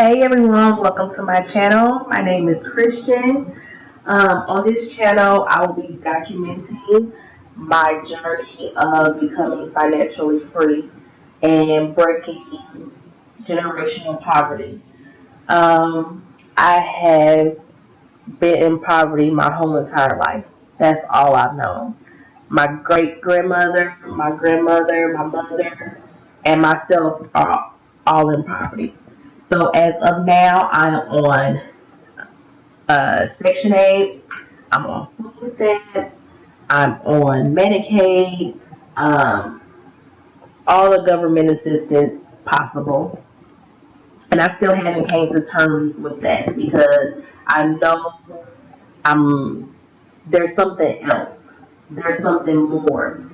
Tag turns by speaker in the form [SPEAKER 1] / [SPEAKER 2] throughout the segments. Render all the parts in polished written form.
[SPEAKER 1] Hey everyone, welcome to my channel. My name is Christian. On this channel, I will be documenting my journey of becoming financially free and breaking generational poverty. I have been in poverty my whole entire life. That's all I've known. My great grandmother, my grandmother, my mother, and myself are all in poverty. So as of now, I'm on Section 8. I'm on food stamps. I'm on Medicaid. Um, all the government assistance possible. And I still haven't came to terms with that because I know I'm there's something else. There's something more.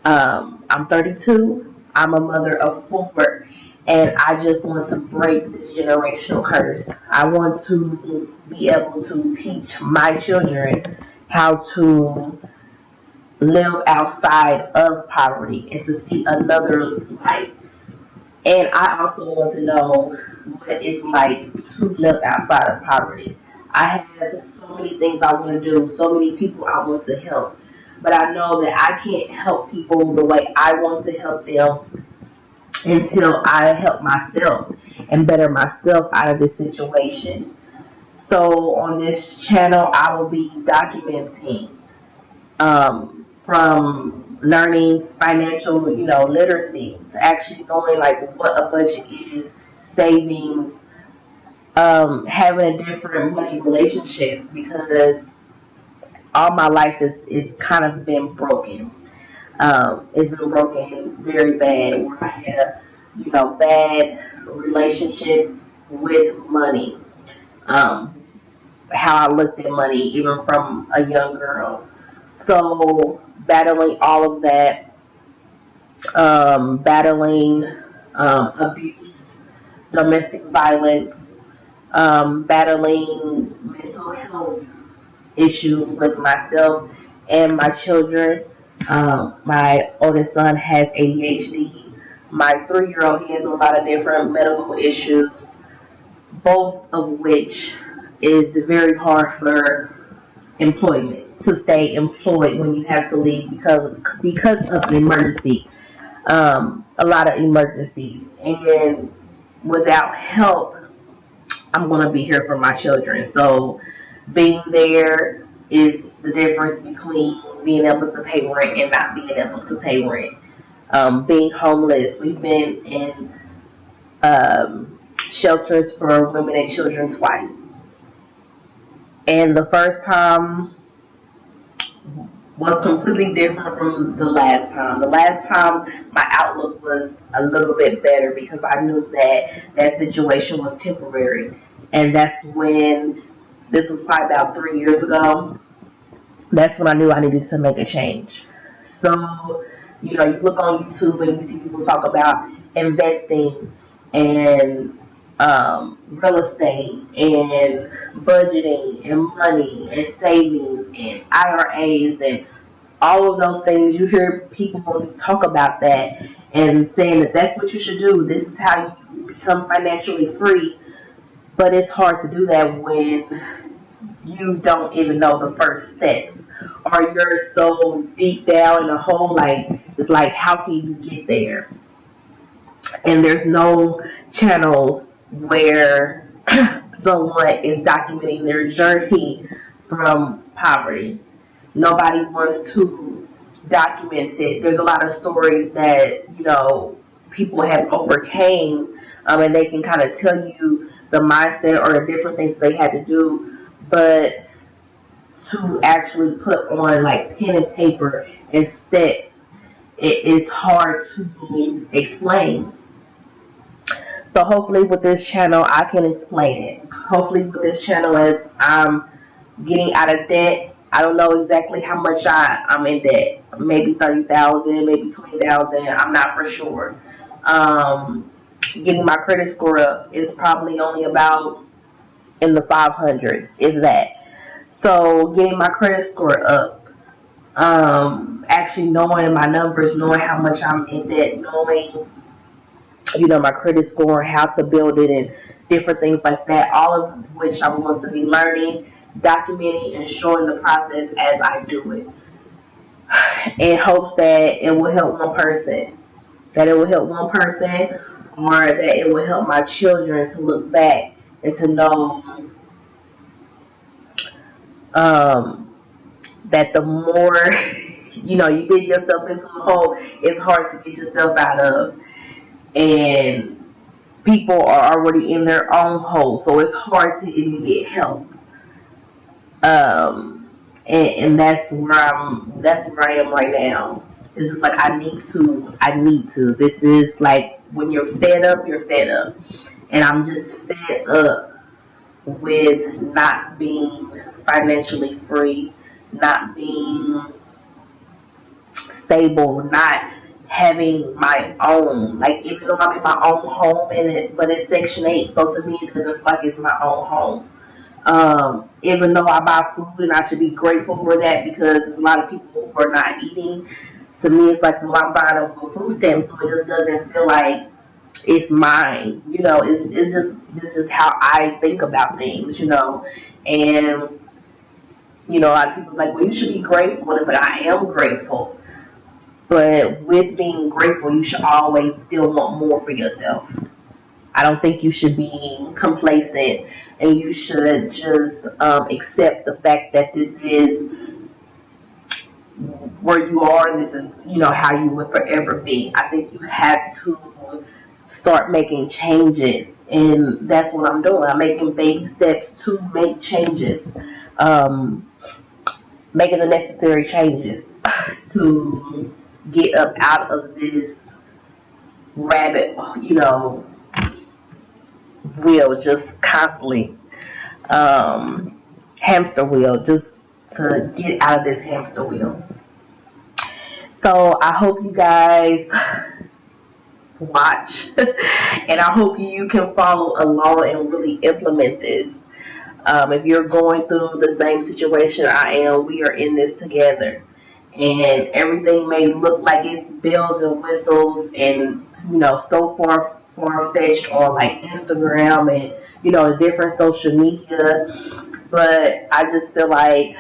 [SPEAKER 1] I'm 32. I'm a mother of four, and I just want to break this generational curse. I want to be able to teach my children how to live outside of poverty and to see another life. And I also want to know what it's like to live outside of poverty. I have so many things I want to do, so many people I want to help. But I know that I can't help people the way I want to help them until I help myself and better myself out of this situation. So on this channel, I will be documenting from learning financial, literacy to actually knowing like what a budget is, savings, having a different money relationship because all my life is kind of been broken. It's been broken very bad. Where I had a, bad relationship with money. Um, how I looked at money, even from a young girl. So battling all of that, battling abuse, domestic violence, battling mental health issues with myself and my children. My oldest son has ADHD. My 3-year-old, he has a lot of different medical issues, both of which is very hard for employment to stay employed when you have to leave because of an emergency. A lot of emergencies, and without help, I'm going to be here for my children. So being there is the difference between being able to pay rent and not being able to pay rent. Being homeless, we've been in shelters for women and children twice. And the first time was completely different from the last time. The last time, my outlook was a little bit better because I knew that that situation was temporary. And that's when, this was probably about 3 years ago, that's when I knew I needed to make a change. So, you look on YouTube and you see people talk about investing and real estate and budgeting and money and savings and IRAs and all of those things. You hear people talk about that and saying that that's what you should do. This is how you become financially free. But it's hard to do that when you don't even know the first steps, or you're so deep down in a hole. Like, it's like, how can you get there? And there's no channels where someone is documenting their journey from poverty. Nobody wants to document it. There's a lot of stories that people have overcame, and they can kind of tell you the mindset or the different things they had to do, but to actually put on like pen and paper and steps, it's hard to explain. So hopefully with this channel, I can explain it. Hopefully with this channel, as I'm getting out of debt, I don't know exactly how much I'm in debt. Maybe 30,000, maybe 20,000. I'm not for sure. Getting my credit score up is probably only about in the 500s, if that. So getting my credit score up, actually knowing my numbers, knowing how much I'm in debt, knowing my credit score, how to build it, and different things like that. All of which I'm going to be learning, documenting, and showing the process as I do it, in hopes that it will help one person, or that it will help my children to look back and to know um, that the more you dig yourself into a hole, it's hard to get yourself out of. And people are already in their own hole, so it's hard to even get help. Um, and that's where I am right now. It's just like I need to. This is like when you're fed up, and I'm just fed up with not being financially free, not being stable, not having my own. Like, even though I'm in my own home, but it's Section 8, so to me it doesn't feel like it's my own home. Even though I buy food and I should be grateful for that because there's a lot of people who are not eating, to me it's like, well, I'm buying them for food stamps, so it just doesn't feel like it's mine. It's just, this is how I think about things. And a lot of people are like, well, you should be grateful. And it's like, I am grateful. But with being grateful, you should always still want more for yourself. I don't think you should be complacent, and you should just accept the fact that this is where you are, and this is how you will forever be. I think you have to start making changes, and that's what I'm doing. I'm making baby steps to make changes, um, making the necessary changes to get up out of this rabbit, wheel, just constantly, hamster wheel, just to get out of this hamster wheel. So I hope you guys watch, and I hope you can follow along and really implement this. If you're going through the same situation I am, we are in this together. And everything may look like it's bells and whistles and so far fetched on like Instagram and different social media, but I just feel like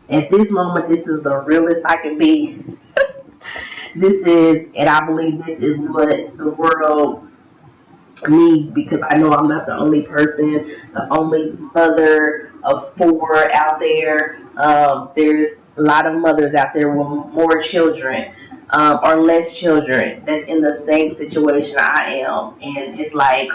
[SPEAKER 1] at this moment this is the realest I can be. And I believe this is what the world needs, because I know I'm not the only person, the only mother of four out there. There's a lot of mothers out there with more children, or less children, that's in the same situation I am. And it's like,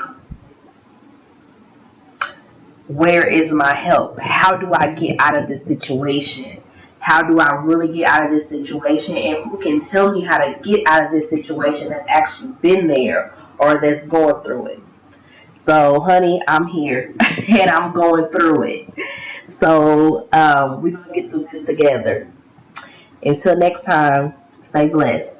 [SPEAKER 1] where is my help? How do I get out of this situation? How do I really get out of this situation? And who can tell me how to get out of this situation that's actually been there or that's going through it? So, honey, I'm here and I'm going through it. So, we're going to get through this together. Until next time, stay blessed.